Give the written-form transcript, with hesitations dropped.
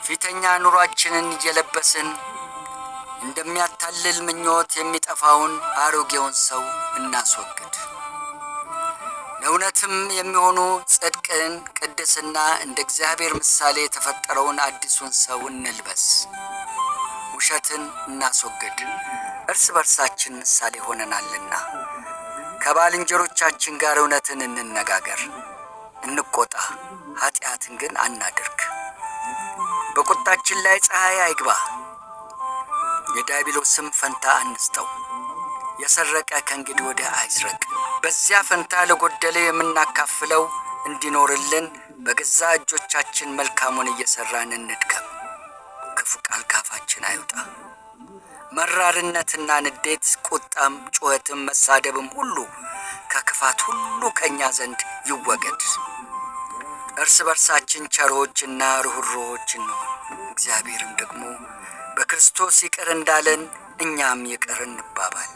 ፊተኛ ኑሯችንን እየለበስን እንደሚያታልል ምኞት የሚጠፋውን አሮጌውን ሰው እናስወግድ። ለእውነትም የሚሆኑ ጽድቅን፣ ቅድስና እንደ እግዚአብሔር ምሳሌ የተፈጠረውን አዲሱን ሰው እንልበስ። ውሸትን እናስወግድ፣ እርስ በርሳችን ምሳሌ ሆነናልና። ከባልንጀሮቻችን ጋር እውነትን እንነጋገር፣ እንቆጣ፣ ኃጢአትን ግን አናድርግ። በቁጣችን ላይ ፀሐይ አይግባ፣ የዲያብሎስም ፈንታ አንስጠው። የሰረቀ ከእንግዲህ ወዲህ አይስረቅ። በዚያ ፈንታ ለጎደለ የምናካፍለው እንዲኖርልን በገዛ እጆቻችን መልካሙን እየሰራን እንድከም። ክፉ ቃል ካፋችን አይውጣ። መራርነትና ንዴት፣ ቁጣም፣ ጩኸትም፣ መሳደብም ሁሉ ከክፋት ሁሉ ከኛ ዘንድ ይወገድ። እርስ በርሳችን ቸሮችና ርኅሩኆች እንሁን። እግዚአብሔርም ደግሞ በክርስቶስ ይቅር እንዳለን እኛም ይቅር እንባባል።